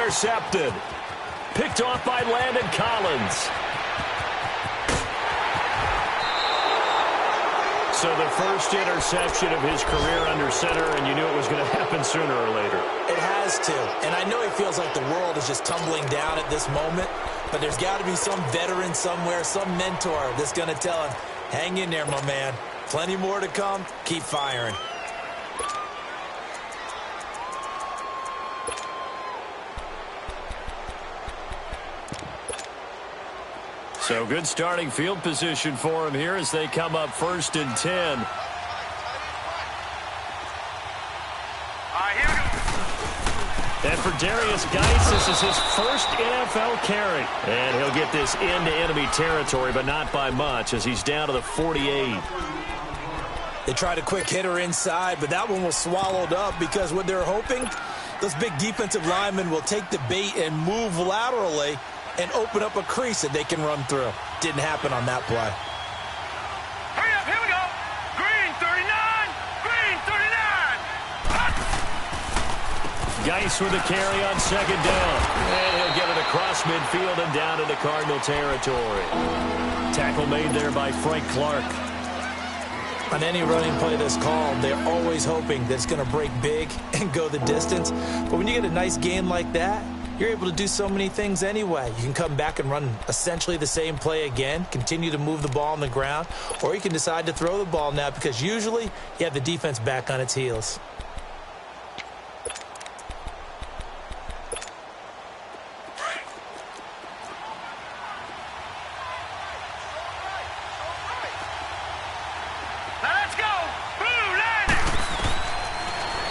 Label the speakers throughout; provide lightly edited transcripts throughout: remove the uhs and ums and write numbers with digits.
Speaker 1: intercepted. Picked off by Landon Collins. So the first interception of his career under center, and you knew it was going to happen sooner or later.
Speaker 2: It has to. And I know he feels like the world is just tumbling down at this moment, but there's got to be some veteran somewhere, some mentor that's going to tell him, hang in there, my man. Plenty more to come. Keep firing.
Speaker 1: So good starting field position for him here as they come up 1st and 10. And for Darius Geis, this is his first NFL carry. And he'll get this into enemy territory, but not by much as he's down to the 48.
Speaker 2: They tried a quick hitter inside, but that one was swallowed up because what they're hoping, those big defensive linemen will take the bait and move laterally and open up a crease that they can run through. Didn't happen on that play.
Speaker 3: Hurry up, here we go. Green 39, green 39.
Speaker 1: Geis with the carry on 2nd down. And he'll get it across midfield and down into Cardinal territory. Tackle made there by Frank Clark.
Speaker 2: On any running play that's called, they're always hoping that it's going to break big and go the distance. But when you get a nice gain like that, you're able to do so many things anyway. You can come back and run essentially the same play again, continue to move the ball on the ground, or you can decide to throw the ball now because usually you have the defense back on its heels.
Speaker 3: Let's go. Blue line.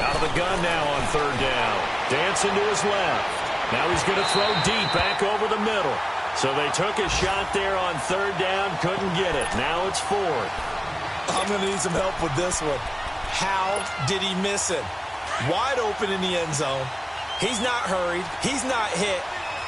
Speaker 1: Out of the gun now on 3rd down. Dancing to his left. Now he's going to throw deep back over the middle. So they took a shot there on 3rd down, couldn't get it. Now it's 4th.
Speaker 2: I'm going to need some help with this one. How did he miss it? Wide open in the end zone. He's not hurried. He's not hit.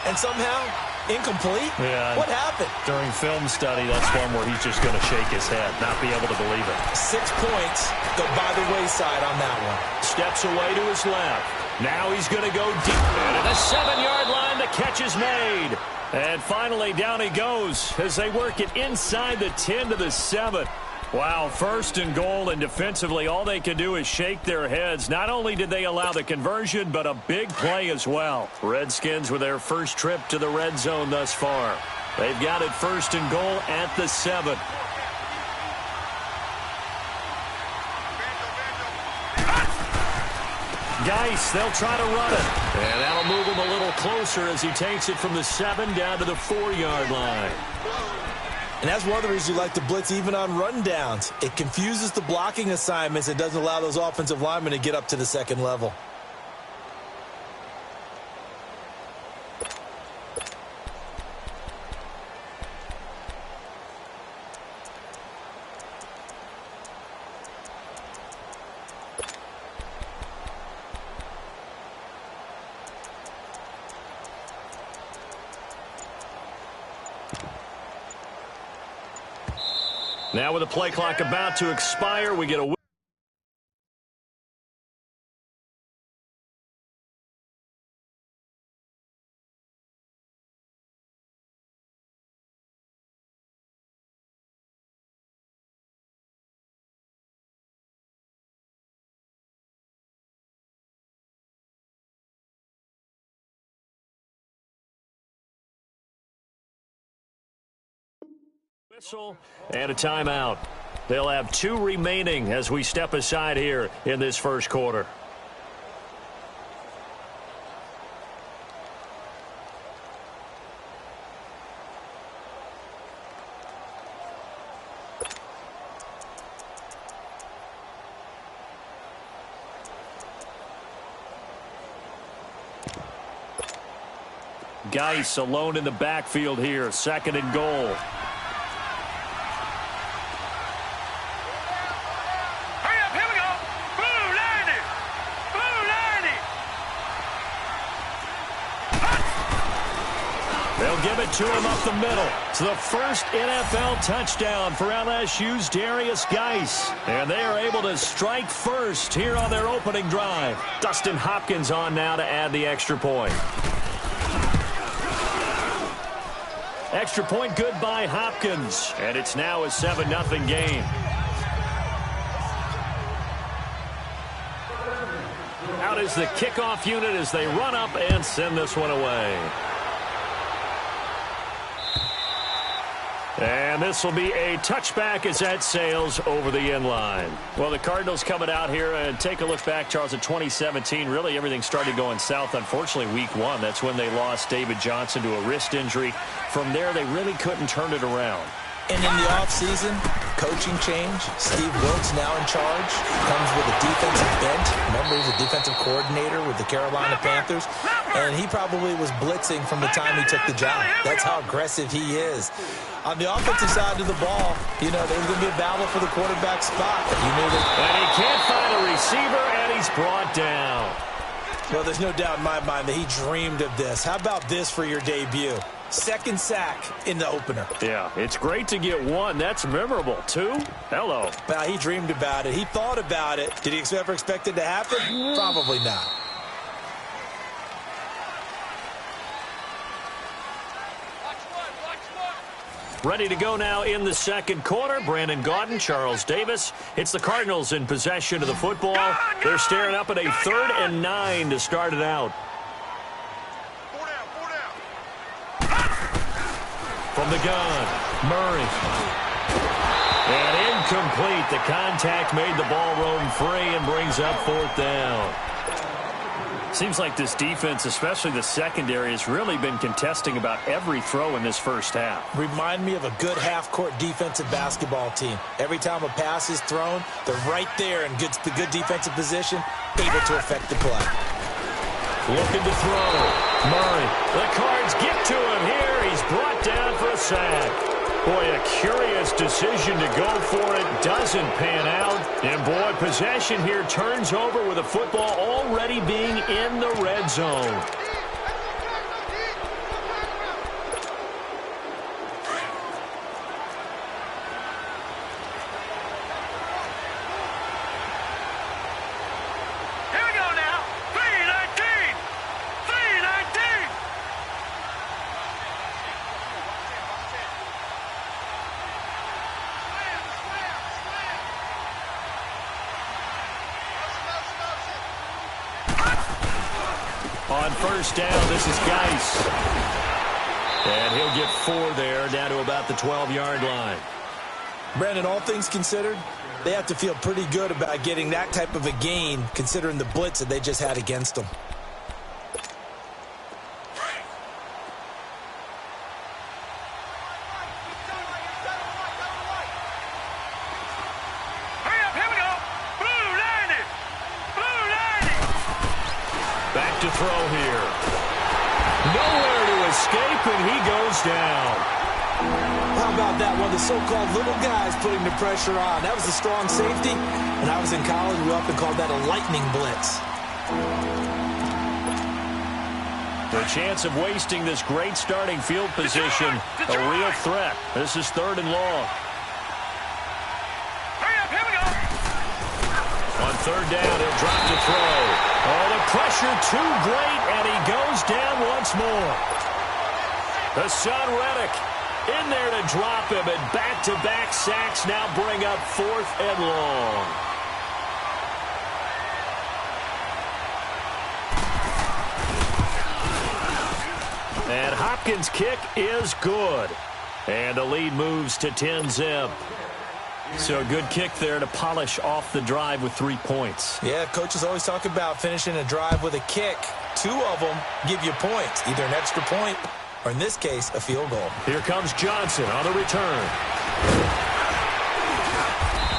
Speaker 2: And somehow, incomplete?
Speaker 1: Yeah.
Speaker 2: What happened?
Speaker 1: During film study, that's one where he's just going to shake his head, not be able to believe it.
Speaker 2: 6 points go by the wayside on that one.
Speaker 1: Steps away to his left. Now he's going to go deep. And at the 7-yard line, the catch is made. And finally, down he goes as they work it inside the 10 to the 7. Wow, 1st and goal, and defensively, all they can do is shake their heads. Not only did they allow the conversion, but a big play as well. Redskins with their first trip to the red zone thus far. They've got it 1st and goal at the 7. Geis, they'll try to run it. And that'll move him a little closer as he takes it from the 7 down to the 4-yard line.
Speaker 2: And that's one of the reasons you like to blitz even on rundowns. It confuses the blocking assignments and doesn't allow those offensive linemen to get up to the 2nd level.
Speaker 1: Now with the play clock about to expire, we get a whistle and a timeout. They'll have 2 remaining as we step aside here in this first quarter. Geis alone in the backfield here, 2nd and goal. Give it to him up the middle. It's the first NFL touchdown for LSU's Darius Geis. And they are able to strike first here on their opening drive. Dustin Hopkins on now to add the extra point. Extra point good by Hopkins. And it's now a 7-0 game. Out is the kickoff unit as they run up and send this one away. And this will be a touchback as that sails over the end line. Well, the Cardinals coming out here and take a look back, Charles, at 2017. Really, everything started going south. Unfortunately, week 1, that's when they lost David Johnson to a wrist injury. From there, they really couldn't turn it around.
Speaker 2: And in the offseason, coaching change. Steve Wilkes now in charge. Comes with a defensive bent. Remember, he's a defensive coordinator with the Carolina Panthers. And he probably was blitzing from the time he took the job. That's how aggressive he is. On the offensive side of the ball, you know, there's going to be a battle for the quarterback spot. You knew that.
Speaker 1: And he can't find a receiver, and he's brought down.
Speaker 2: Well, there's no doubt in my mind that he dreamed of this. How about this for your debut? Second sack in the opener.
Speaker 1: Yeah, it's great to get 1. That's memorable. 2? Hello.
Speaker 2: Well, he dreamed about it. He thought about it. Did he ever expect it to happen? Probably not.
Speaker 1: Ready to go now in the second quarter. Brandon Gaudin, Charles Davis. It's the Cardinals in possession of the football. They're staring up at a 3rd and 9 to start it out. From the gun, Murray. And incomplete. The contact made the ball roam free and brings up 4th down. Seems like this defense, especially the secondary, has really been contesting about every throw in this first half.
Speaker 2: Remind me of a good half-court defensive basketball team. Every time a pass is thrown, they're right there in the good defensive position, able to affect the play.
Speaker 1: Looking to throw. Murray. The Cards get to him here. He's brought down for a sack. Boy, a curious decision to go for it. Doesn't pan out. And, boy, possession here turns over with the football already being in the red zone. On first down, this is Geis. And he'll get 4 there, down to about the 12-yard line.
Speaker 2: Brandon, all things considered, they have to feel pretty good about getting that type of a gain, considering the blitz that they just had against them.
Speaker 1: To throw here. Nowhere to escape, and he goes down.
Speaker 2: How about that? One of the so-called little guys putting the pressure on. That was a strong safety. When I was in college, we often called that a lightning blitz.
Speaker 1: The chance of wasting this great starting field position, a real threat. This is 3rd and long. On 3rd down, he'll drop to throw. Oh, the pressure too great, and he goes down once more. The son Reddick in there to drop him, and back-to-back sacks now bring up 4th and long. And Hopkins' kick is good. And the lead moves to 10-zip. So a good kick there to polish off the drive with 3 points.
Speaker 2: Yeah, coaches always talk about finishing a drive with a kick. 2 of them give you points, either an extra point or, in this case, a field goal.
Speaker 1: Here comes Johnson on the return.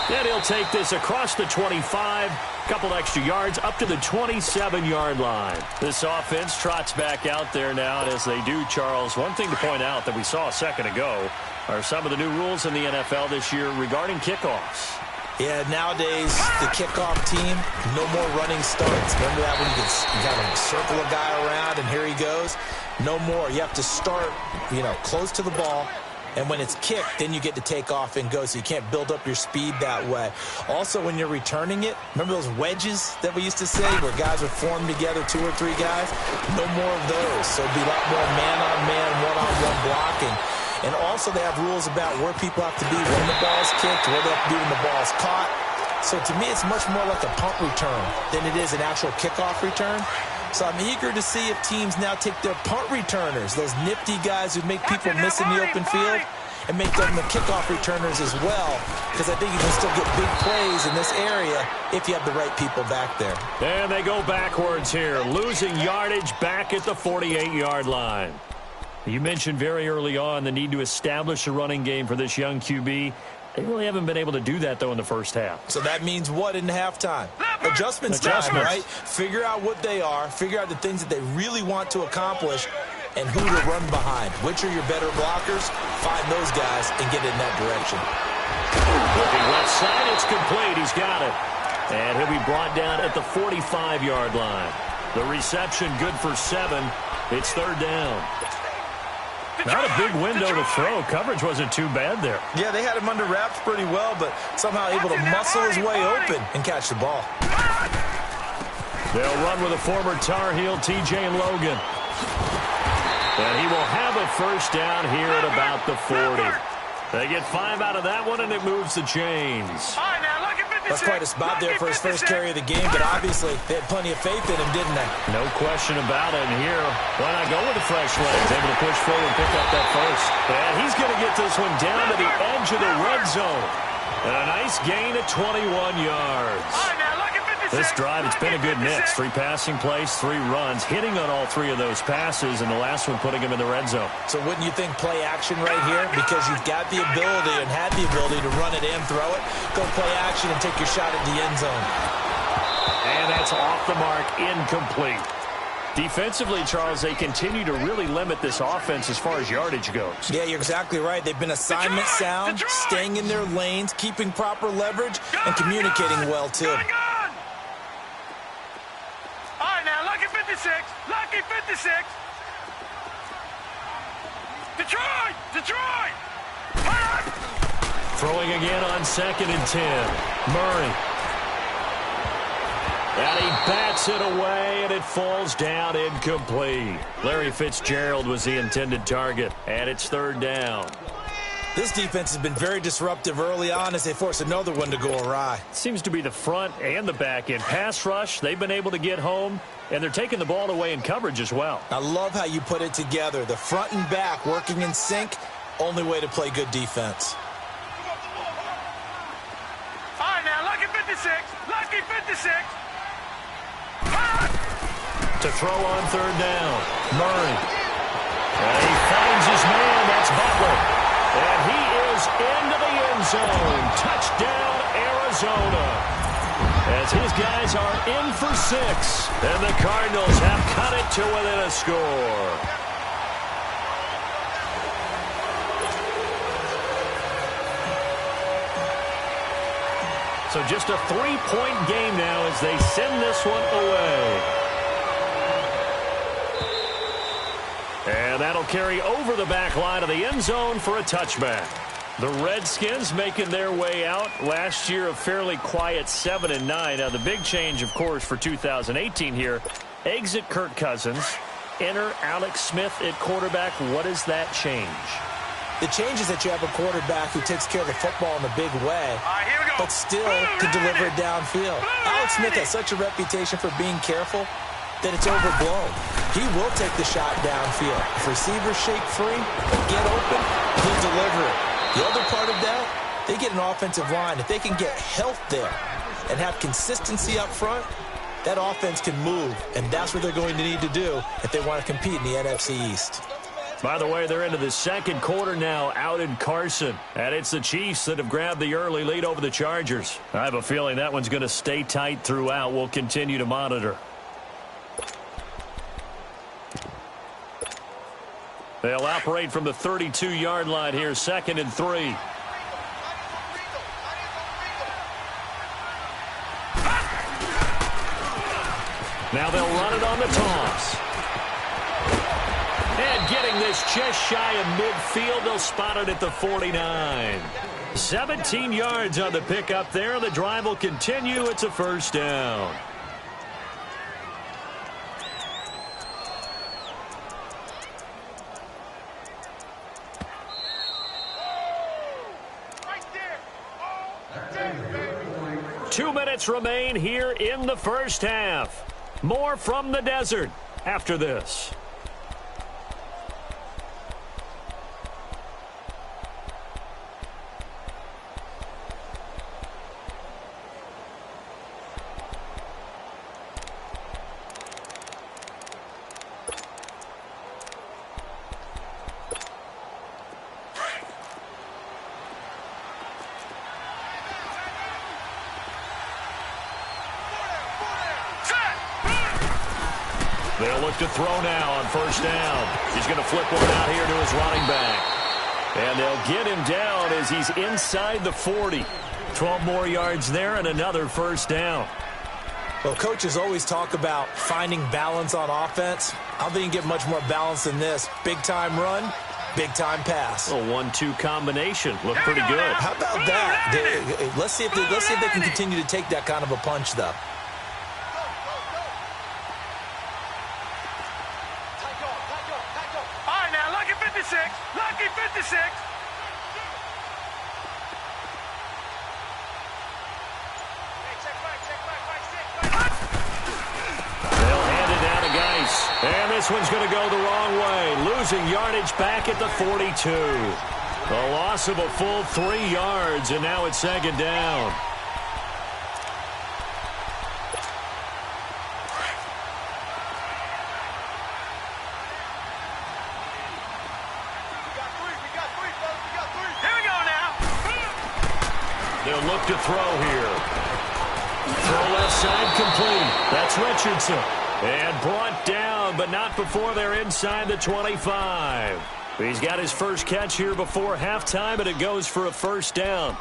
Speaker 1: And he'll take this across the 25, couple extra yards, up to the 27-yard line. This offense trots back out there now, and as they do, Charles, one thing to point out that we saw a second ago are some of the new rules in the NFL this year regarding kickoffs.
Speaker 2: Yeah, nowadays, the kickoff team, no more running starts. Remember that when you got to circle a guy around, and here he goes? No more. You have to start, close to the ball. And when it's kicked, then you get to take off and go, so you can't build up your speed that way. Also, when you're returning it, remember those wedges that we used to say where guys would form together, 2 or 3 guys? No more of those. So it'll be a lot more man-on-man, one-on-one blocking. And also they have rules about where people have to be when the ball's kicked, where they have to be when the ball's caught. So to me, it's much more like a punt return than it is an actual kickoff return. So I'm eager to see if teams now take their punt returners, those nifty guys who make people miss in the open field, and make them the kickoff returners as well, because I think you can still get big plays in this area if you have the right people back there.
Speaker 1: And they go backwards here, losing yardage back at the 48-yard line. You mentioned very early on the need to establish a running game for this young QB. They really haven't been able to do that, though, in the first half.
Speaker 2: So that means what in halftime? Adjustments time, right? Figure out what they are, figure out the things that they really want to accomplish, and who to run behind. Which are your better blockers? Find those guys and get in that direction.
Speaker 1: Looking left side, it's complete. He's got it. And he'll be brought down at the 45-yard line. The reception good for 7. It's third down. Not a big window to throw. Coverage wasn't too bad there.
Speaker 2: Yeah, they had him under wraps pretty well, but somehow able to muscle his way open and catch the ball.
Speaker 1: They'll run with a former Tar Heel, T.J. Logan. And he will have a first down here at about the 40. They get 5 out of that one, and it moves the chains.
Speaker 2: That's quite a spot there for his first carry of the game, but obviously they had plenty of faith in him, didn't they?
Speaker 1: No question about it. And here, why not go with the fresh legs? Able to push forward and pick up that first. And he's going to get this one down to the edge of the red zone. And a nice gain of 21 yards. This drive, it's been a good mix. 3 passing plays, 3 runs, hitting on all 3 of those passes, and the last one putting him in the red zone. So
Speaker 2: wouldn't you think play action right here? Because you've got the ability and had the ability to run it and throw it. Go play action and take your shot at the end zone.
Speaker 1: And that's off the mark, incomplete. Defensively, Charles, they continue to really limit this offense as far as yardage goes.
Speaker 2: Yeah, you're exactly right. They've been assignment sound, staying in their lanes, keeping proper leverage, and communicating well, too.
Speaker 3: Lucky 56. Detroit.
Speaker 1: Throwing again on 2nd and 10. Murray. And he bats it away, and it falls down incomplete. Larry Fitzgerald was the intended target, and it's third down.
Speaker 2: This defense has been very disruptive early on as they force another one to go awry.
Speaker 1: Seems to be the front and the back end. Pass rush, they've been able to get home, and they're taking the ball away in coverage as well.
Speaker 2: I love how you put it together. The front and back working in sync, only way to play good defense.
Speaker 3: All right, now, Lucky 56.
Speaker 1: To throw on third down, Murray. And he finds his man, that's Butler. And he is into the end zone. Touchdown, Arizona. As his guys are in for 6. And the Cardinals have cut it to within a score. So just a 3-point game now as they send this one away. And that'll carry over the back line of the end zone for a touchback. The Redskins making their way out. Last year, a fairly quiet 7-9. Now, the big change, of course, for 2018 here, exit Kirk Cousins, enter Alex Smith at quarterback. What does that change?
Speaker 2: The change is that you have a quarterback who takes care of the football in a big way, but still can deliver it downfield. Alex Smith has such a reputation for being careful that it's overblown. He will take the shot downfield. If receivers shake free, get open, he'll deliver it. The other part of that, they get an offensive line. If they can get health there and have consistency up front, that offense can move, and that's what they're going to need to do if they want to compete in the NFC East.
Speaker 1: By the way, they're into the second quarter now out in Carson. And it's the Chiefs that have grabbed the early lead over the Chargers. I have a feeling that one's going to stay tight throughout. We'll continue to monitor. They'll operate from the 32-yard line here, 2nd and 3. Now they'll run it on the toss. And getting this just shy of midfield, they'll spot it at the 49. 17 yards on the pickup there. The drive will continue. It's a first down. 2 minutes remain here in the first half. More from the desert after this. They'll look to throw now on first down. He's going to flip one out here to his running back. And they'll get him down as he's inside the 40. 12 more yards there and another first down.
Speaker 2: Well, coaches always talk about finding balance on offense. I don't think you can get much more balance than this. Big-time run, big-time pass.
Speaker 1: A 1-2 combination. Looked pretty good.
Speaker 2: How about that? Let's see if they can continue to take that kind of a punch, though.
Speaker 3: Lucky 56.
Speaker 1: They'll hand it down to Geis. And this one's going to go the wrong way. Losing yardage back at the 42. A loss of a full 3 yards, and now it's second down. They'll look to throw here. Throw left side complete. That's Richardson. And brought down, but not before they're inside the 25. He's got his first catch here before halftime, and it goes for a first down.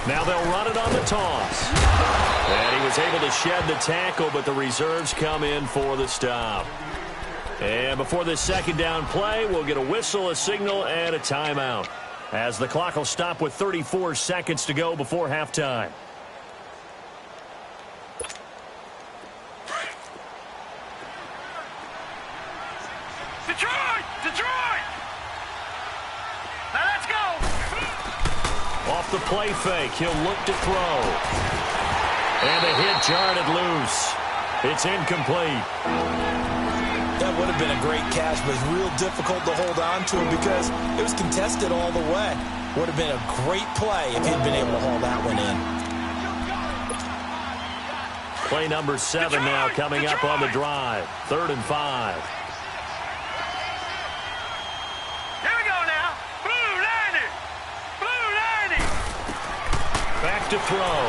Speaker 1: Now they'll run it on the toss. And he was able to shed the tackle, but the reserves come in for the stop. And before this second down play, we'll get a whistle, a signal, and a timeout, as the clock will stop with 34 seconds to go before halftime.
Speaker 3: Detroit! Now let's go!
Speaker 1: Off the play fake, he'll look to throw. And the hit jarred loose. It's incomplete.
Speaker 2: That would have been a great catch, but it's real difficult to hold on to him because it was contested all the way. Would have been a great play if he'd been able to haul that one in.
Speaker 1: Play number 7 now coming up on the drive. 3rd and 5.
Speaker 3: Here we go now. Blue 90. Blue 90.
Speaker 1: Back to throw.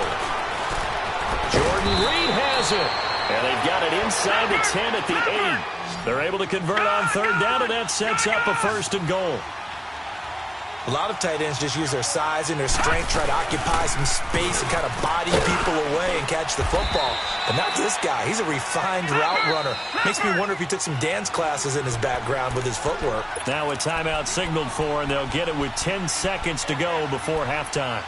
Speaker 1: Jordan Reed has it. And they've got it inside the 10 at the 8. They're able to convert on 3rd down, and that sets up a 1st and goal.
Speaker 2: A lot of tight ends just use their size and their strength, try to occupy some space and kind of body people away and catch the football. But not this guy. He's a refined route runner. Makes me wonder if he took some dance classes in his background with his footwork.
Speaker 1: Now a timeout signaled for, and they'll get it with 10 seconds to go before halftime.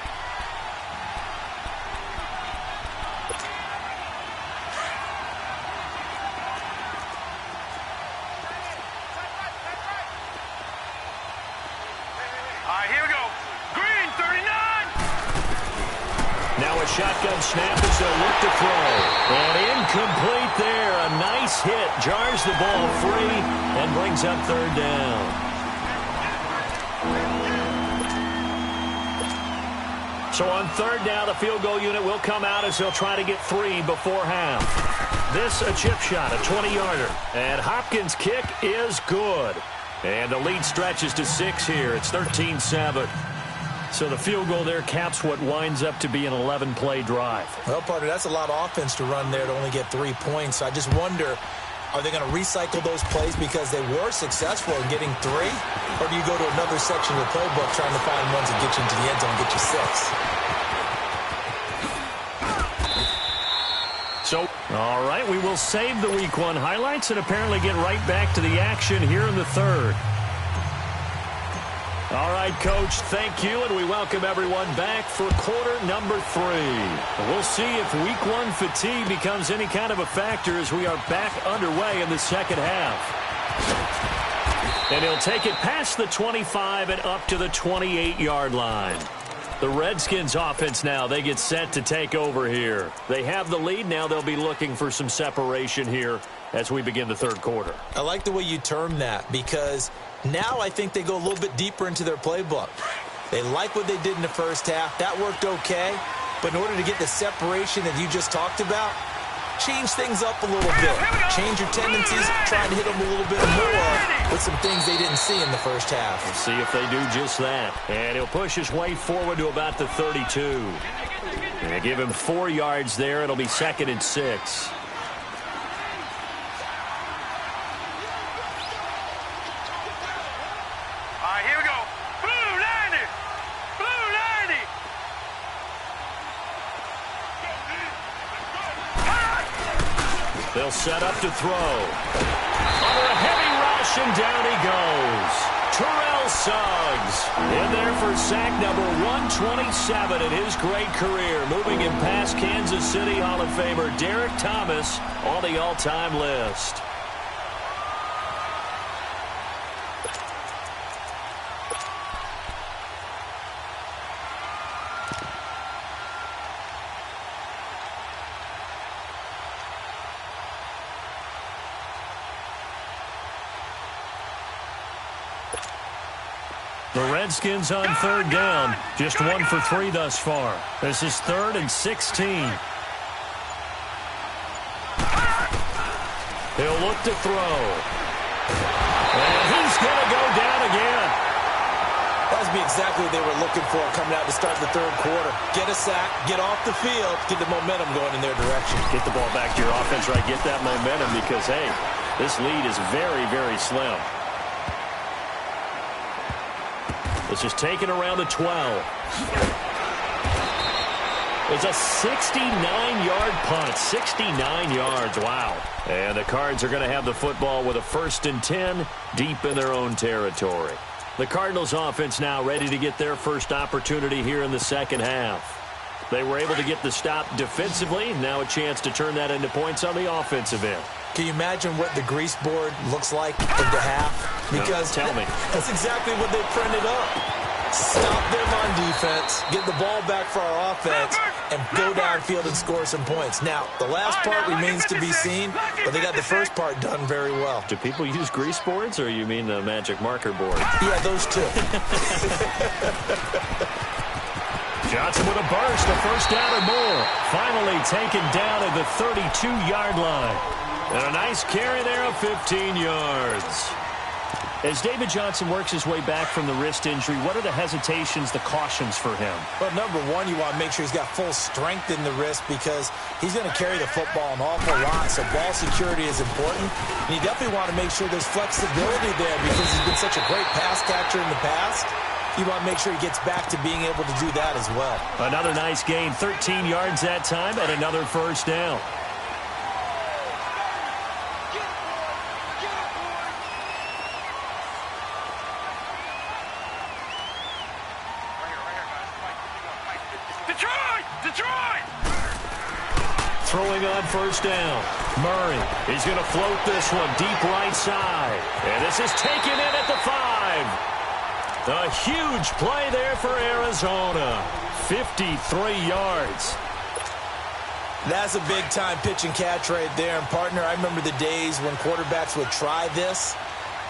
Speaker 1: Shotgun snap as they'll look to throw. And incomplete there. A nice hit. Jars the ball free and brings up 3rd down. So on 3rd down, the field goal unit will come out as they'll try to get 3 before half. This a chip shot, a 20-yarder. And Hopkins' kick is good. And the lead stretches to 6 here. It's 13-7. So the field goal there caps what winds up to be an 11-play drive.
Speaker 2: Well, partner, that's a lot of offense to run there to only get 3 points. I just wonder, are they going to recycle those plays because they were successful in getting 3? Or do you go to another section of the playbook trying to find ones that get you into the end zone and get you 6?
Speaker 1: So, all right, we will save the Week 1 highlights and apparently get right back to the action here in the 3rd. All right, Coach, thank you, and we welcome everyone back for quarter number 3. We'll see if week 1 fatigue becomes any kind of a factor as we are back underway in the second half. And he'll take it past the 25 and up to the 28-yard line. The Redskins offense now, they get set to take over here. They have the lead. Now they'll be looking for some separation here as we begin the third quarter.
Speaker 2: I like the way you term that because now I think they go a little bit deeper into their playbook. They like what they did in the first half. That worked okay. But in order to get the separation that you just talked about, change things up a little bit. Change your tendencies, try and hit them a little bit more with some things they didn't see in the first half.
Speaker 1: We'll see if they do just that. And he'll push his way forward to about the 32. And they give him 4 yards there. It'll be 2nd and 6.
Speaker 3: All right, here we go. Blue 90. Blue 90.
Speaker 1: They'll set up to throw. Under a heavy rush, and down he goes. Terrell Suggs in there for sack number 127 in his great career. Moving him past Kansas City Hall of Famer Derek Thomas on the all-time list. The Redskins on 3rd down. Just 1 for 3 thus far. This is 3rd and 16. He'll look to throw. And he's going to go down again.
Speaker 2: That must be exactly what they were looking for coming out to start the third quarter. Get a sack, get off the field, get the momentum going in their direction.
Speaker 1: Get the ball back to your offense, right? Get that momentum because, hey, this lead is very, very slim. This is taken around the 12. It's a 69-yard punt. 69 yards. Wow. And the Cards are going to have the football with a 1st and 10 deep in their own territory. The Cardinals offense now ready to get their first opportunity here in the second half. They were able to get the stop defensively. Now a chance to turn that into points on the offensive end.
Speaker 2: Can you imagine what the grease board looks like at the half? Because
Speaker 1: no, tell me.
Speaker 2: That's exactly what they printed up. Stop them on defense, get the ball back for our offense, and go downfield and score some points. Now, the last part remains to be seen, but they got the first part done very well.
Speaker 1: Do people use grease boards, or you mean the magic marker board?
Speaker 2: Yeah, those two.
Speaker 1: Johnson with a burst, a 1st down or more. Finally taken down at the 32-yard line. And a nice carry there of 15 yards. As David Johnson works his way back from the wrist injury, what are the hesitations, the cautions for him?
Speaker 2: Well, number one, you want to make sure he's got full strength in the wrist because he's going to carry the football an awful lot, so ball security is important. And you definitely want to make sure there's flexibility there because he's been such a great pass catcher in the past. You want to make sure he gets back to being able to do that as well.
Speaker 1: Another nice gain, 13 yards that time, and another 1st down.
Speaker 3: Detroit!
Speaker 1: Throwing on 1st down. Murray, he's going to float this one deep right side. And this is taken in at the 5. A huge play there for Arizona. 53 yards.
Speaker 2: That's a big-time pitch and catch right there. And, partner, I remember the days when quarterbacks would try this.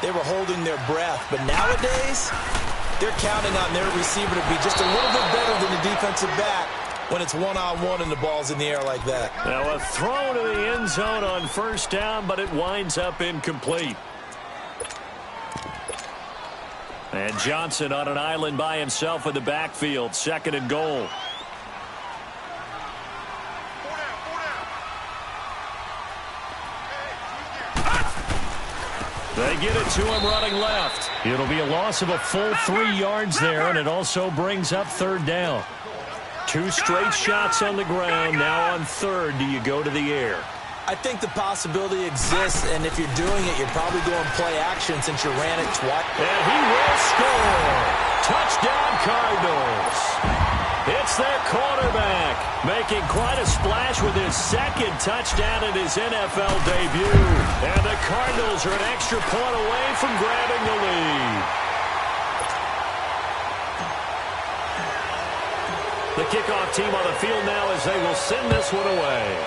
Speaker 2: They were holding their breath. But nowadays, they're counting on their receiver to be just a little bit better than the defensive back when it's one-on-one and the ball's in the air like that.
Speaker 1: Now a throw to the end zone on 1st down, but it winds up incomplete. And Johnson on an island by himself in the backfield. 2nd and goal. They get it to him running left. It'll be a loss of a full 3 yards there, and it also brings up 3rd down. 2 straight shots on the ground. Now on 3rd, do you go to the air?
Speaker 2: I think the possibility exists, and if you're doing it, you're probably going play action since you ran it twice.
Speaker 1: And he will score. touchdown Cardinals. It's their quarterback, making quite a splash with his second touchdown in his NFL debut. And the Cardinals are an extra point away from grabbing the lead. The kickoff team on the field now as they will send this one away.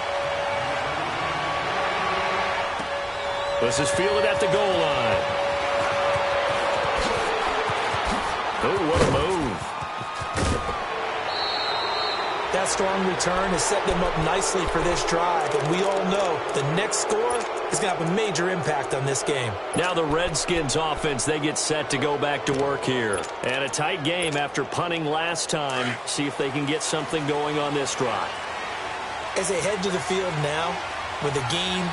Speaker 1: This is fielded at the goal line. Oh, what a move.
Speaker 2: That strong return has set them up nicely for this drive, and we all know the next score is going to have a major impact on this game.
Speaker 1: Now the Redskins offense, they get set to go back to work here. And a tight game after punting last time. See if they can get something going on this drive.
Speaker 2: As they head to the field now, with the game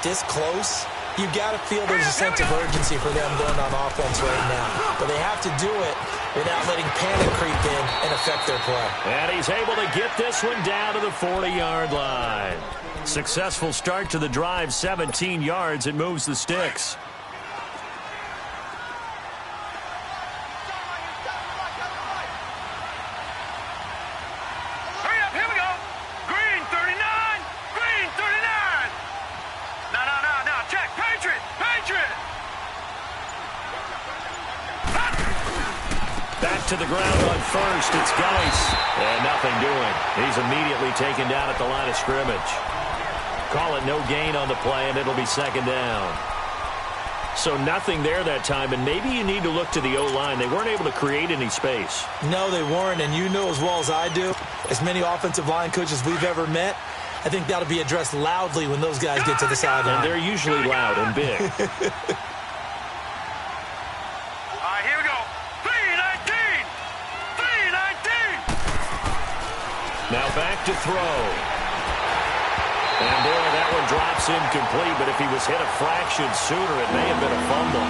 Speaker 2: this close, you've got to feel there's a sense of urgency for them going on offense right now. But they have to do it without letting panic creep in and affect their play.
Speaker 1: And he's able to get this one down to the 40-yard line. Successful start to the drive, 17 yards. It moves the sticks.
Speaker 3: Hurry up, here we go. Green 39. Green 39. No, check. Patriot.
Speaker 1: Back to the ground on first. It's Geis. And nothing doing. He's immediately taken down at the line of scrimmage. Call it no gain on the play, and it'll be second down. So nothing there that time, and maybe you need to look to the O-line. They weren't able to create any space.
Speaker 2: No, they weren't, and you know as well as I do, as many offensive line coaches we've ever met, I think that'll be addressed loudly when those guys get to the sideline.
Speaker 1: And they're usually loud and big.
Speaker 3: All right, here we go. 319.
Speaker 1: Now back to throw. And boy, that one drops incomplete, but if he was hit a fraction sooner, it may have been a fumble.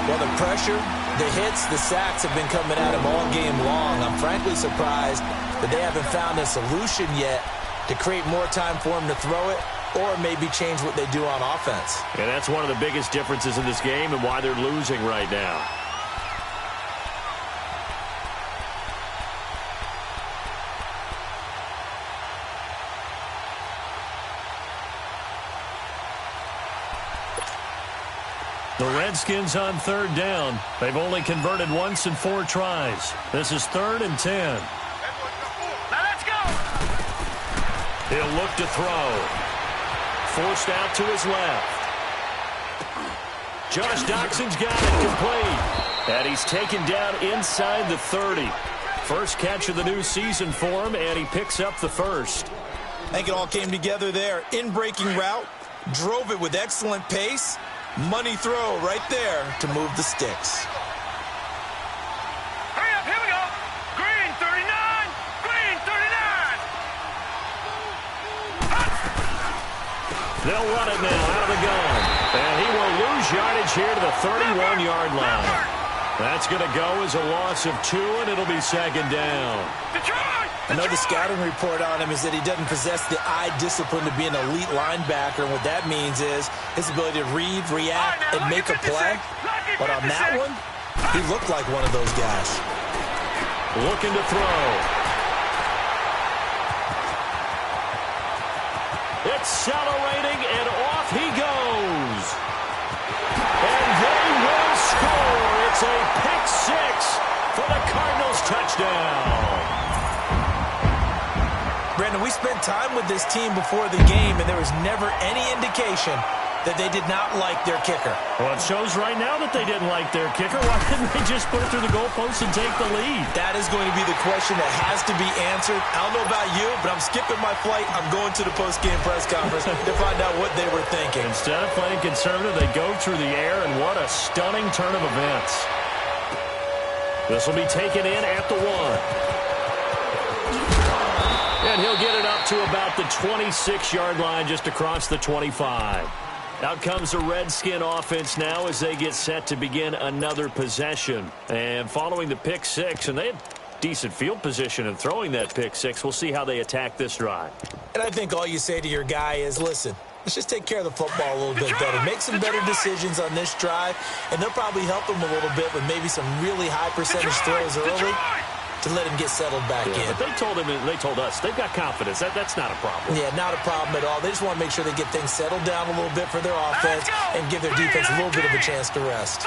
Speaker 2: Well, the pressure, the hits, the sacks have been coming at him all game long. I'm frankly surprised that they haven't found a solution yet to create more time for him to throw it or maybe change what they do on offense.
Speaker 1: And that's one of the biggest differences in this game and why they're losing right now. The Redskins on third down. They've only converted once in 4 tries. This is 3rd and 10.
Speaker 3: Now let's go.
Speaker 1: He'll look to throw. Forced out to his left. Josh Doxson's got it complete. And he's taken down inside the 30. First catch of the new season for him, and he picks up the first.
Speaker 2: I think it all came together there. In-breaking route, drove it with excellent pace. Money throw right there to move the sticks.
Speaker 3: Hurry up, here we go. Green 39. Green 39.
Speaker 1: They'll run it now out of the gun. And he will lose yardage here to the 31-yard line. That's going to go as a loss of 2, and it'll be second down.
Speaker 2: I know the scouting report on him is that he doesn't possess the eye discipline to be an elite linebacker, and what that means is his ability to read, react, and make a play. But on that one, he looked like one of those guys.
Speaker 1: Looking to throw. Accelerating, and off he goes. And they will score. It's a pick 6 for the Cardinals touchdown.
Speaker 2: Brandon, we spent time with this team before the game, and there was never any indication that they did not like their kicker.
Speaker 1: Well, it shows right now that they didn't like their kicker. Why didn't they just put it through the goalpost and take the lead?
Speaker 2: That is going to be the question that has to be answered. I don't know about you, but I'm skipping my flight. I'm going to the post-game press conference to find out what they were thinking.
Speaker 1: Instead of playing conservative, they go through the air, and what a stunning turn of events. This will be taken in at the 1. And he'll get it up to about the 26-yard line, just across the 25. Out comes the Redskin offense now as they get set to begin another possession. And following the pick 6, and they had decent field position in throwing that pick 6. We'll see how they attack this drive.
Speaker 2: And I think all you say to your guy is, listen, Let's just take care of the football a little bit better. Make some better decisions on this drive, and they'll probably help him a little bit with maybe some really high percentage throws early to let him get settled back in.
Speaker 1: But they told us they've got confidence. That's not a problem.
Speaker 2: Yeah, not a problem at all. They just want to make sure they get things settled down a little bit for their offense and give their defense a little bit of a chance to rest.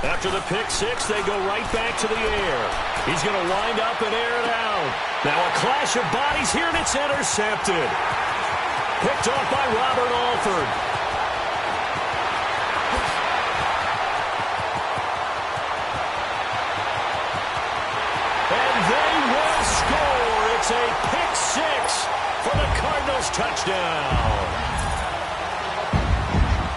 Speaker 1: After the pick six, they go right back to the air. He's going to wind up and air it out. Now a clash of bodies here, and it's intercepted. Picked off by Robert Alford. And they will score. It's a pick six for the Cardinals touchdown.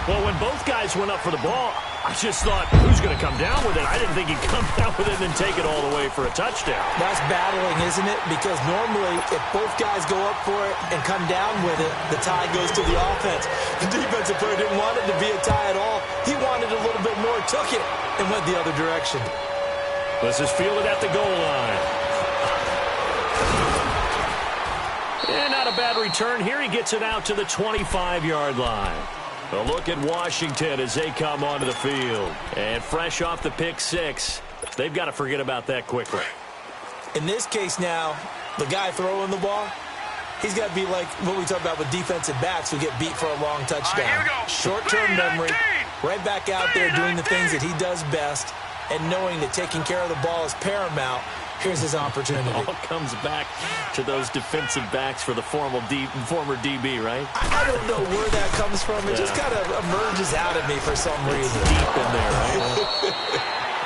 Speaker 1: Well, when both guys went up for the ball, I just thought, who's going to come down with it? I didn't think he'd come down with it and then take it all the way for a touchdown.
Speaker 2: That's battling, isn't it? Because normally, if both guys go up for it and come down with it, the tie goes to the offense. The defensive player didn't want it to be a tie at all. He wanted a little bit more, took it, and went the other direction.
Speaker 1: This is fielded at the goal line. And not a bad return here. He gets it out to the 25-yard line. A look at Washington as they come onto the field. And fresh off the pick six, they've got to forget about that quickly.
Speaker 2: In this case now, the guy throwing the ball, he's got to be like what we talk about with defensive backs who get beat for a long touchdown. Short-term memory, right back out there doing the things that he does best, and knowing that taking care of the ball is paramount. Here's his opportunity.
Speaker 1: It all comes back to those defensive backs for the former DB, right?
Speaker 2: I don't know where that comes from. It just kind of emerges out of me for some reason.
Speaker 1: It's deep in there, right?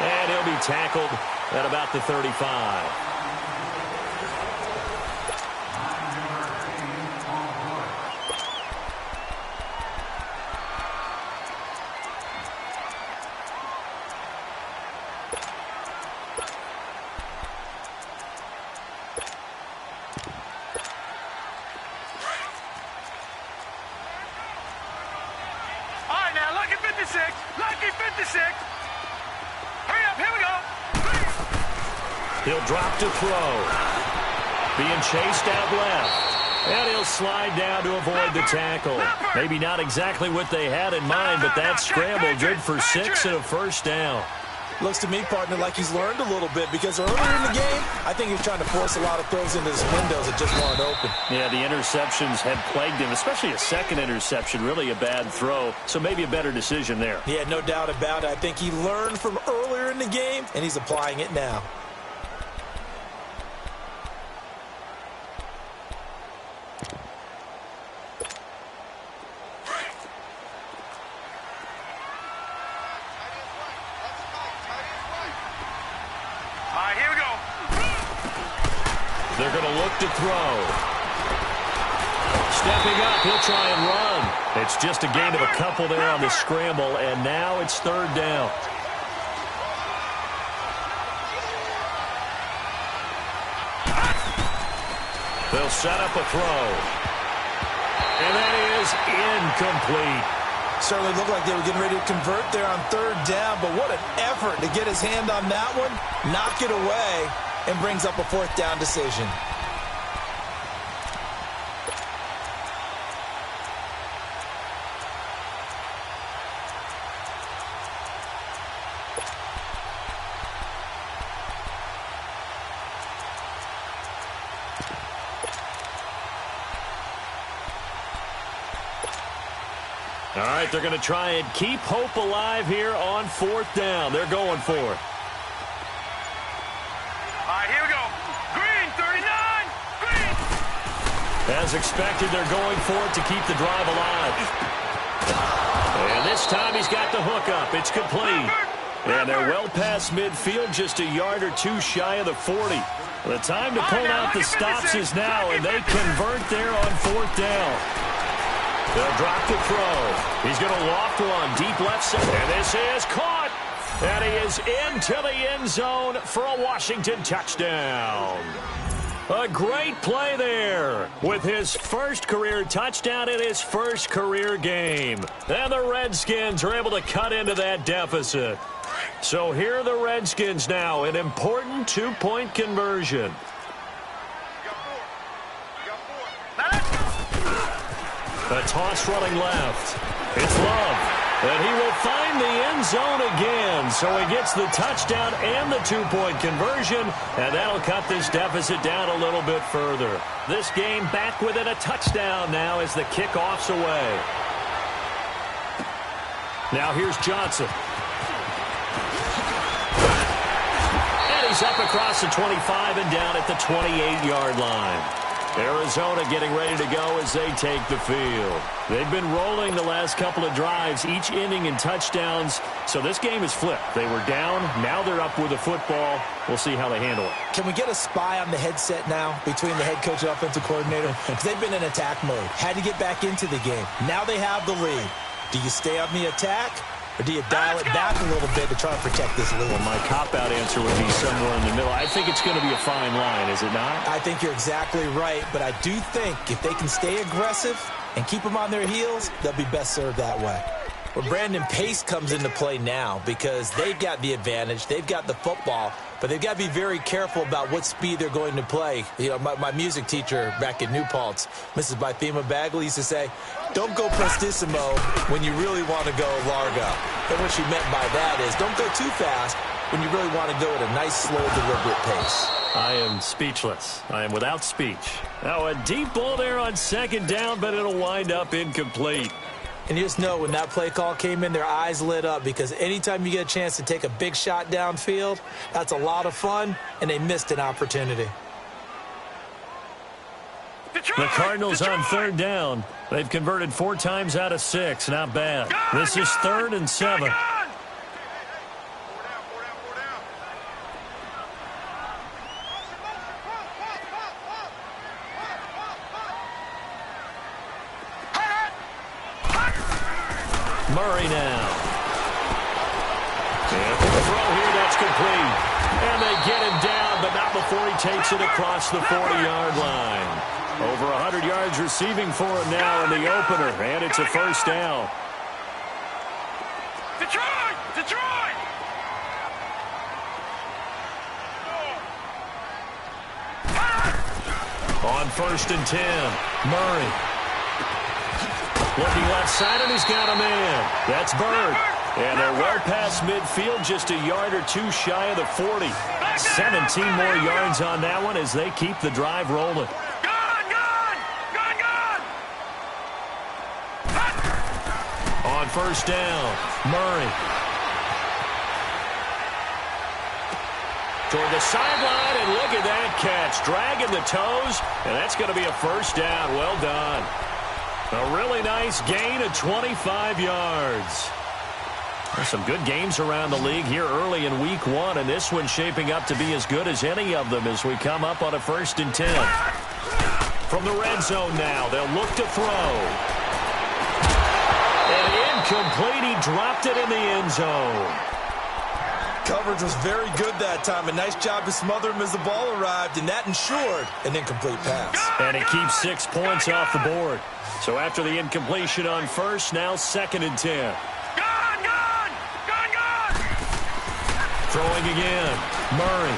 Speaker 1: And he'll be tackled at about the 35.
Speaker 3: Lucky 56. Hurry up, here we go.
Speaker 1: He'll drop to throw. Being chased out left. And he'll slide down to avoid the tackle. Maybe not exactly what they had in mind, but that scramble good for 6 and a first down.
Speaker 2: Looks to me, partner, like he's learned a little bit because earlier in the game, I think he was trying to force a lot of throws into his windows that just weren't open.
Speaker 1: Yeah, the interceptions had plagued him, especially a second interception, really a bad throw. So maybe a better decision there.
Speaker 2: Yeah, no doubt about it. I think he learned from earlier in the game, and he's applying it now.
Speaker 1: They're going to look to throw. Stepping up, he'll try and run. It's just a gain of a couple there on the scramble, and now it's third down. They'll set up a throw. And that is incomplete.
Speaker 2: Certainly looked like they were getting ready to convert there on third down, but what an effort to get his hand on that one, knock it away, and brings up a fourth down decision.
Speaker 1: All right, they're going to try and keep hope alive here on fourth down. They're going for it.
Speaker 3: Here we go. Green, 39. Green.
Speaker 1: As expected, they're going for it to keep the drive alive. And this time he's got the hook up. It's complete. And they're well past midfield, just a yard or two shy of the 40. The time to pull out the stops is now, and they convert there on fourth down. They'll drop to throw. He's going to loft one deep left side. And this is caught. And he is into the end zone for a Washington touchdown. A great play there with his first career touchdown in his first career game. And the Redskins are able to cut into that deficit. So here are the Redskins now, an important two-point conversion.
Speaker 3: Now let's go.
Speaker 1: A toss running left. It's Love. And he will find the end zone again. So he gets the touchdown and the two-point conversion. And that'll cut this deficit down a little bit further. This game back within a touchdown now as the kickoff's away. Now here's Johnson. And he's up across the 25 and down at the 28-yard line. Arizona getting ready to go as they take the field. They've been rolling the last couple of drives, each ending in touchdowns. So this game is flipped. They were down. Now they're up with the football. We'll see how they handle it.
Speaker 2: Can we get a spy on the headset now between the head coach and offensive coordinator? Because they've been in attack mode. Had to get back into the game. Now they have the lead. Do you stay on the attack? Or do you dial it back a little bit to try and protect this lead?
Speaker 1: Well, my cop-out answer would be somewhere in the middle. I think it's going to be a fine line, is it not?
Speaker 2: I think you're exactly right, but I do think if they can stay aggressive and keep them on their heels, they'll be best served that way. Well, Brandon, pace comes into play now because they've got the advantage. They've got the football, but they've got to be very careful about what speed they're going to play. You know, my music teacher back in New Paltz, Mrs. Bythema Bagley, used to say, don't go prestissimo when you really want to go largo. And what she meant by that is don't go too fast when you really want to go at a nice, slow, deliberate pace.
Speaker 1: I am speechless. I am without speech. Now, a deep ball there on second down, but it'll wind up incomplete.
Speaker 2: And you just know when that play call came in, their eyes lit up because anytime you get a chance to take a big shot downfield, that's a lot of fun, and they missed an opportunity.
Speaker 1: The Cardinals on third down. They've converted 4 times out of 6. Not bad. This is 3rd and 7. Murray now. And for the throw here, that's complete. And they get him down, but not before he takes it across the 40-yard line. Over 100 yards receiving for him now in the opener, and it's a first down.
Speaker 3: Detroit! Detroit!
Speaker 1: On 1st and 10, Murray. Looking left side, and he's got a man. That's Bird. And they're well past midfield, just a yard or 2 shy of the 40. 17 more yards on that one as they keep the drive rolling. On 1st down, Murray. Toward the sideline, and look at that catch. Dragging the toes, and that's going to be a first down. Well done. A really nice gain of 25 yards. There's some good games around the league here early in week 1, and this one's shaping up to be as good as any of them as we come up on a 1st and 10. From the red zone now, they'll look to throw. And incomplete, he dropped it in the end zone.
Speaker 2: Coverage was very good that time. A nice job to smother him as the ball arrived, and that ensured an incomplete pass.
Speaker 1: And it keeps 6 points off the board. So after the incompletion on 1st, now 2nd and 10. Throwing again. Murray.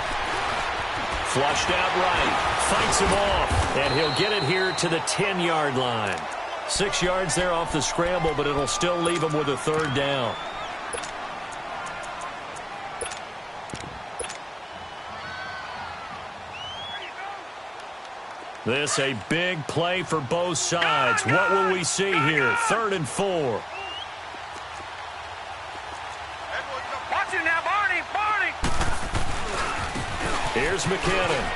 Speaker 1: Flushed out right. Fights him off. And he'll get it here to the 10-yard line. 6 yards there off the scramble, but it'll still leave him with a 3rd down. This a big play for both sides. What will we see here? 3rd and 4.
Speaker 3: Watch it now, Barney! Barney!
Speaker 1: Here's McKinnon.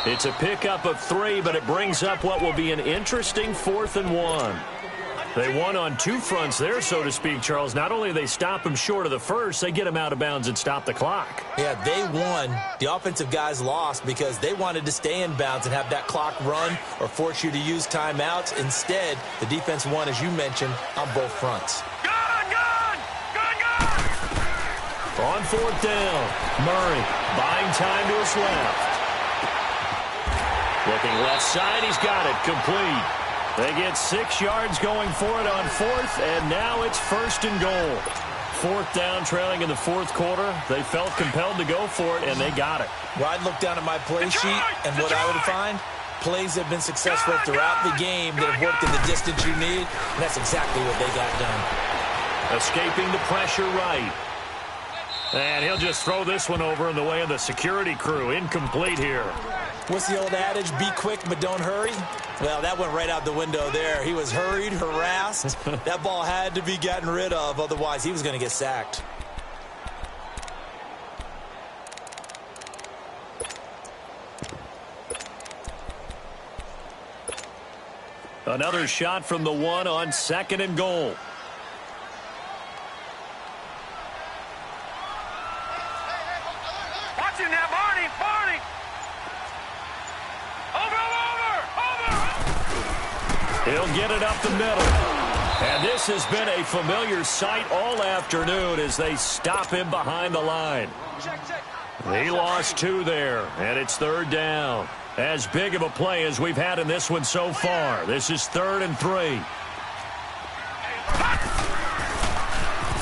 Speaker 1: It's a pickup of 3, but it brings up what will be an interesting 4th and 1. They won on 2 fronts there, so to speak, Charles. Not only do they stop him short of the first, they get him out of bounds and stop the clock.
Speaker 2: Yeah, they won. The offensive guys lost because they wanted to stay in bounds and have that clock run or force you to use timeouts. Instead, the defense won, as you mentioned, on both fronts.
Speaker 1: On 4th down, Murray buying time to his left. Looking left side, he's got it complete. They get 6 yards going for it on 4th, and now it's 1st and goal. 4th down, trailing in the 4th quarter. They felt compelled to go for it, and they got it.
Speaker 2: Well, I'd look down at my play sheet, and what I would find, Plays have been successful throughout the game that have worked in the distance you need, and that's exactly what they got done.
Speaker 1: Escaping the pressure right. And he'll just throw this one over in the way of the security crew. Incomplete here.
Speaker 2: What's the old adage? Be quick, but don't hurry. Well, that went right out the window there. He was hurried, harassed. That ball had to be gotten rid of. Otherwise, he was going to get sacked.
Speaker 1: Another shot from the one on 2nd and goal.
Speaker 3: Watching that, Barney. Over.
Speaker 1: He'll get it up the middle. And this has been a familiar sight all afternoon as they stop him behind the line. He lost 2 there, and it's 3rd down. As big of a play as we've had in this one so far. This is 3rd and 3.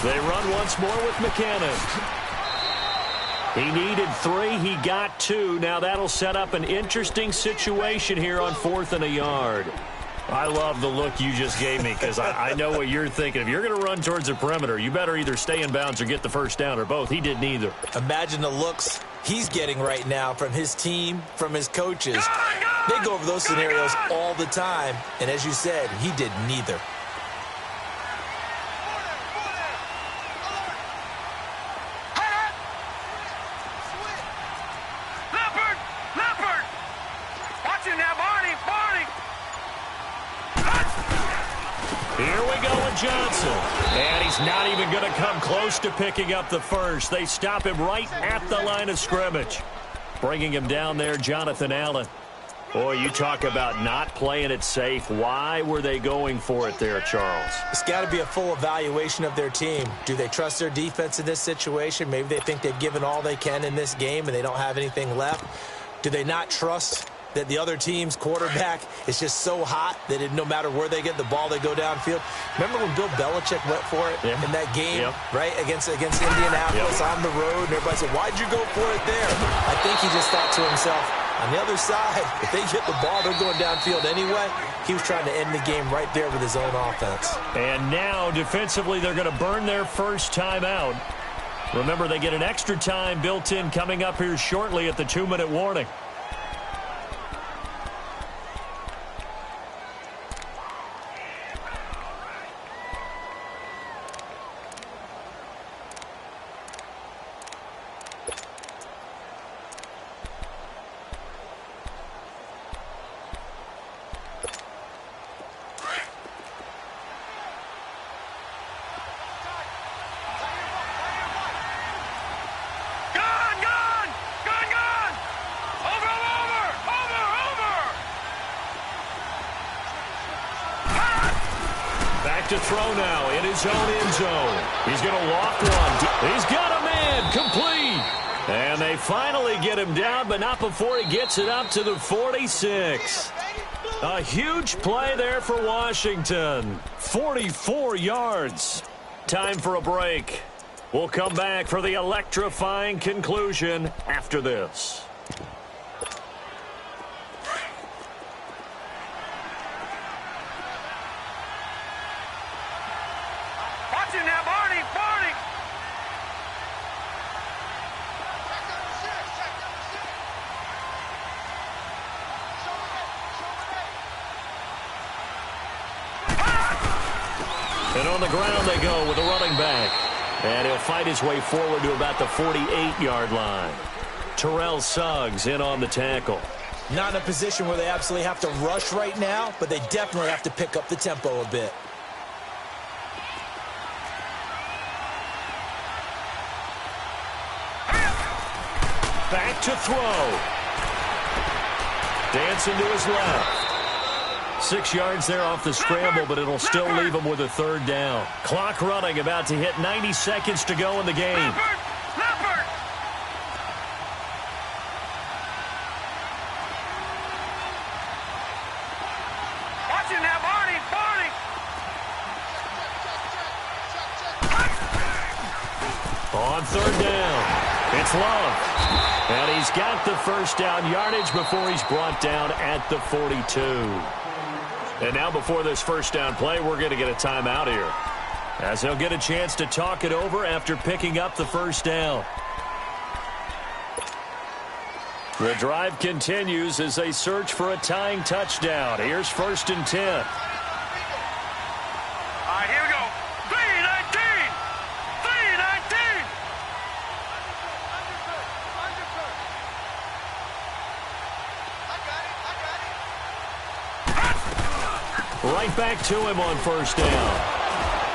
Speaker 1: They run once more with McKinnon. He needed 3. He got 2. Now that'll set up an interesting situation here on 4th and a yard. I love the look you just gave me because I know what you're thinking. If you're going to run towards the perimeter, you better either stay in bounds or get the first down or both. He did neither.
Speaker 2: Imagine the looks he's getting right now from his team, from his coaches. They go over those scenarios all the time, and as you said, he did neither.
Speaker 3: Leopard. Watching that, Barney.
Speaker 1: Here we go with Johnson. And he's not even going to come close to picking up the first. They stop him right at the line of scrimmage. Bringing him down there, Jonathan Allen. Boy, you talk about not playing it safe. Why were they going for it there, Charles?
Speaker 2: It's got to be a full evaluation of their team. Do they trust their defense in this situation? Maybe they think they've given all they can in this game and they don't have anything left. Do they not trust that the other team's quarterback is just so hot that no matter where they get the ball, they go downfield? Remember when Bill Belichick went for it in that game, right, against Indianapolis on the road, and everybody said, why'd you go for it there? I think he just thought to himself, on the other side, if they get the ball, they're going downfield anyway. He was trying to end the game right there with his own offense.
Speaker 1: And now, defensively, they're going to burn their first time out. Remember, they get an extra time built in coming up here shortly at the 2-minute warning. To throw now in his own end zone. He's going to loft one. He's got a man complete. And they finally get him down, but not before he gets it up to the 46. A huge play there for Washington. 44 yards. Time for a break. We'll come back for the electrifying conclusion after this. And on the ground they go with the running back. And he'll fight his way forward to about the 48-yard line. Terrell Suggs in on the tackle.
Speaker 2: Not in a position where they absolutely have to rush right now, but they definitely have to pick up the tempo a bit.
Speaker 1: Back to throw. Dancing to his left. 6 yards there off the scramble, but it'll still leave him with a 3rd down. Clock running, about to hit 90 seconds to go in the game.
Speaker 3: Leopard! Watching that, Barney!
Speaker 1: On 3rd down, it's Love. And he's got the first down yardage before he's brought down at the 42. And now before this first down play, we're going to get a timeout here, as they'll get a chance to talk it over after picking up the first down. The drive continues as they search for a tying touchdown. Here's 1st and 10.
Speaker 3: All right, here we go. 3-19. 3-19.
Speaker 1: Right back to him on first down.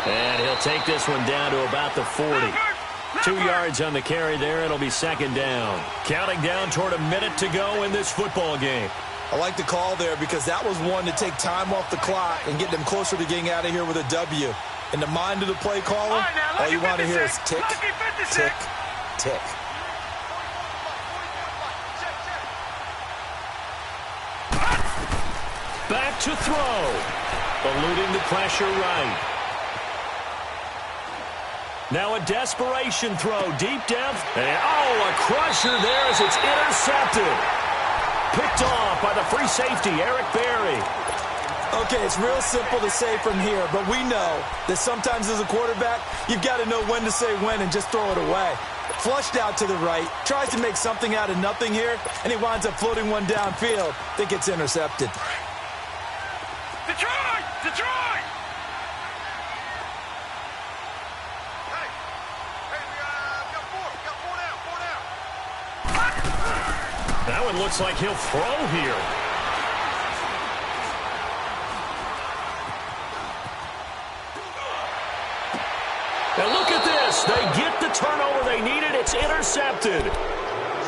Speaker 1: And he'll take this one down to about the 40. 2 yards on the carry there. It'll be 2nd down. Counting down toward a minute to go in this football game.
Speaker 2: I like the call there because that was one to take time off the clock and get them closer to getting out of here with a W. In the mind of the play caller, all you want to hear is tick, tick, tick.
Speaker 1: Back to throw. Eluding the pressure right. Now a desperation throw deep down. And, a crusher there as it's intercepted. Picked off by the free safety, Eric Berry.
Speaker 2: Okay, it's real simple to say from here, but we know that sometimes as a quarterback, you've got to know when to say when and just throw it away. Flushed out to the right, tries to make something out of nothing here, and he winds up floating one downfield that gets intercepted.
Speaker 3: Detroit! Detroit!
Speaker 1: That one looks like he'll throw here. And look at this. They get the turnover they needed. It's intercepted.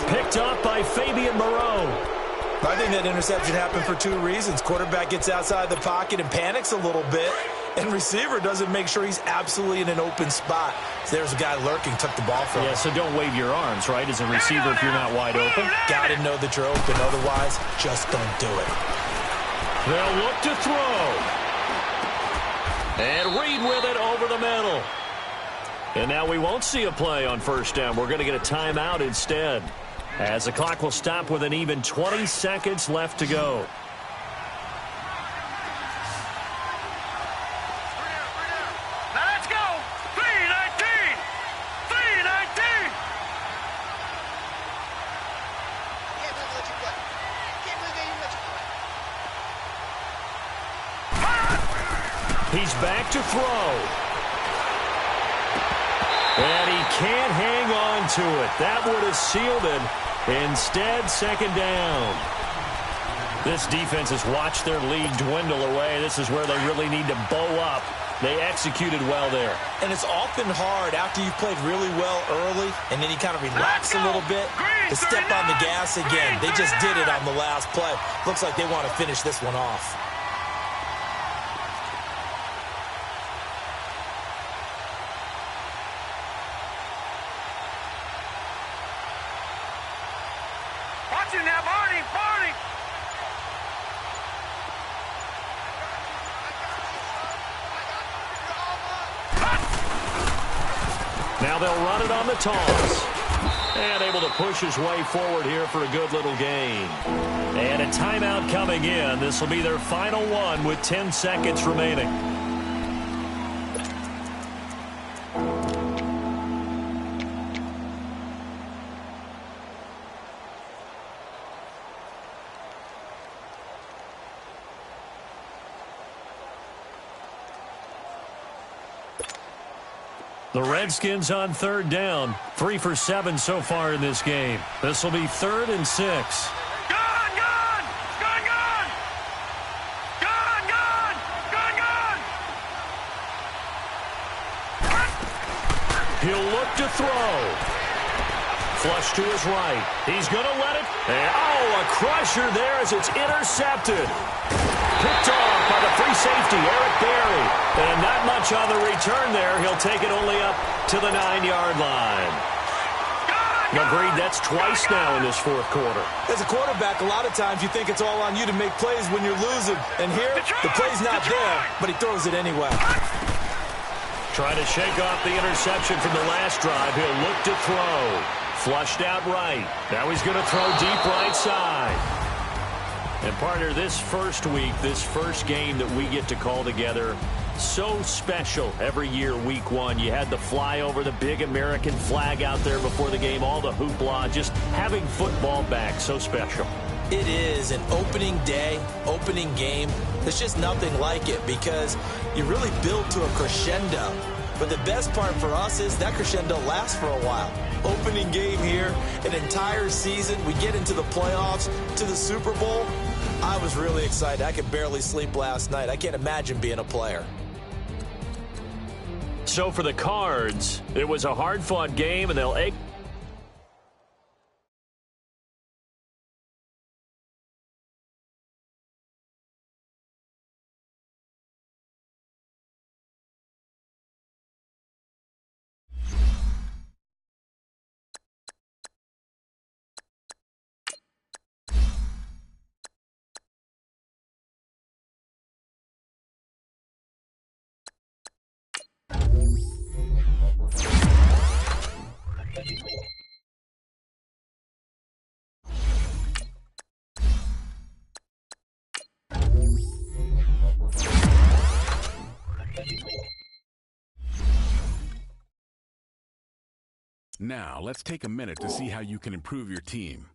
Speaker 1: Picked up by Fabian Moreau.
Speaker 2: I think that interception happened for 2 reasons. Quarterback gets outside the pocket and panics a little bit, and receiver doesn't make sure he's absolutely in an open spot. So there's a guy lurking, took the ball from him.
Speaker 1: Yeah, so don't wave your arms, right, as a receiver if you're not wide open.
Speaker 2: Got to know that you're open. Otherwise, just don't do it.
Speaker 1: They'll look to throw. And Reed with it over the middle. And now we won't see a play on first down. We're going to get a timeout instead, as the clock will stop with an even 20 seconds left to go.
Speaker 3: Now let's go. 3-19. 3-19.
Speaker 1: He's back to throw. And he can't hang on to it. That would have sealed it. Instead, 2nd down. This defense has watched their lead dwindle away. This is where they really need to bow up. They executed well there.
Speaker 2: And it's often hard after you've played really well early and then you kind of relax a little bit to step on the gas again. They just did it on the last play. Looks like they want to finish this one off.
Speaker 3: Now, Barney, Barney.
Speaker 1: Now they'll run it on the toss. And able to push his way forward here for a good little gain. And a timeout coming in. This will be their final one with 10 seconds remaining. The Redskins on 3rd down. 3 for 7 so far in this game. This will be 3rd and 6.
Speaker 3: Gun, gun! Gun, gun! Gun, gun! Gun, gun!
Speaker 1: He'll look to throw. Flush to his right. He's going to let it. And, a crusher there as it's intercepted. Picked off by the free safety, Eric Berry. And not much on the return there. He'll take it only up to the 9-yard line. Agreed, that's twice now in this 4th quarter.
Speaker 2: As a quarterback, a lot of times you think it's all on you to make plays when you're losing. And here, the play's not there, but he throws it anyway.
Speaker 1: Trying to shake off the interception from the last drive. He'll look to throw. Flushed out right. Now he's going to throw deep right side. And partner, this first week, this first game that we get to call together, so special every year, week one. You had the flyover, the big American flag out there before the game, all the hoopla, just having football back, so special.
Speaker 2: It is an opening day, opening game. There's just nothing like it because you really build to a crescendo. But the best part for us is that crescendo lasts for a while. Opening game here, an entire season. We get into the playoffs, to the Super Bowl. I was really excited. I could barely sleep last night. I can't imagine being a player.
Speaker 1: So for the Cards, it was a hard-fought game, and they'll
Speaker 4: Now, let's take a minute to see how you can improve your team.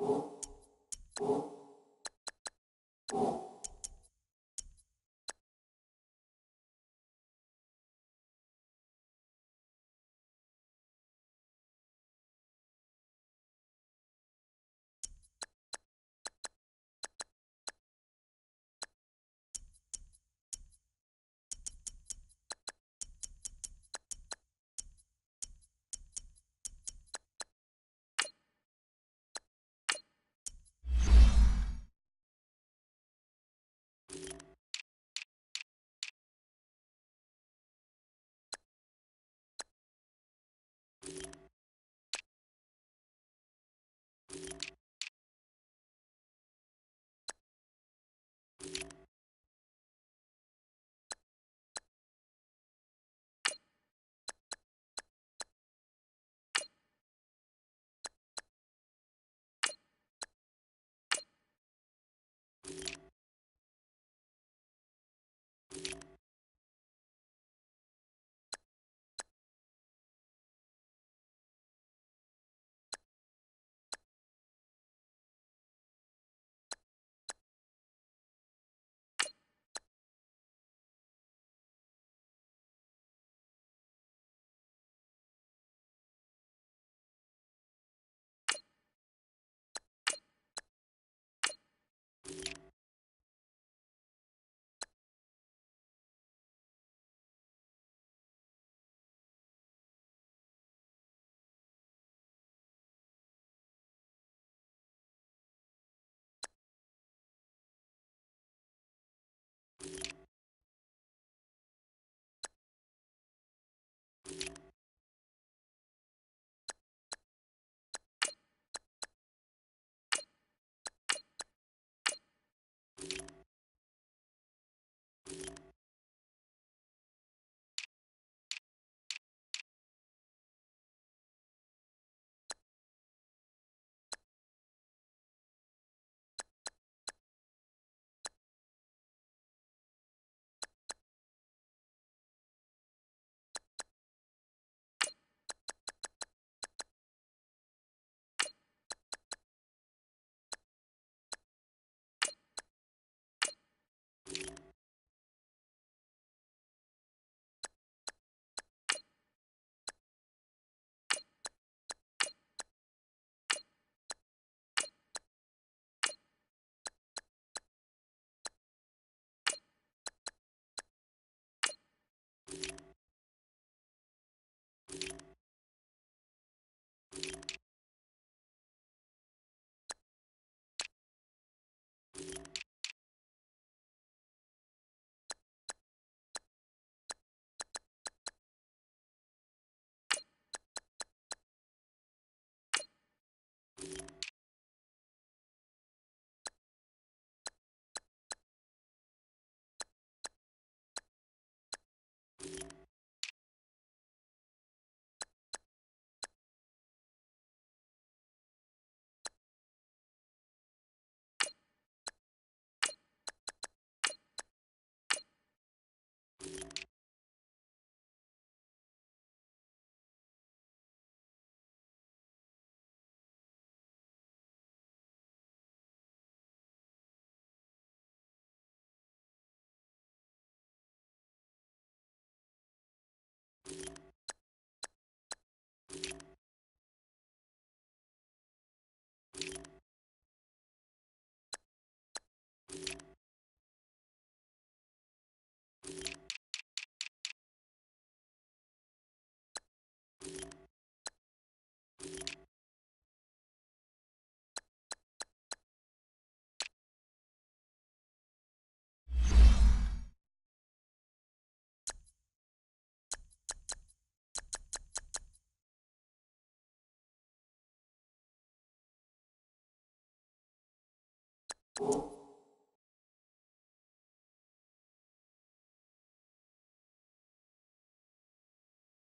Speaker 5: you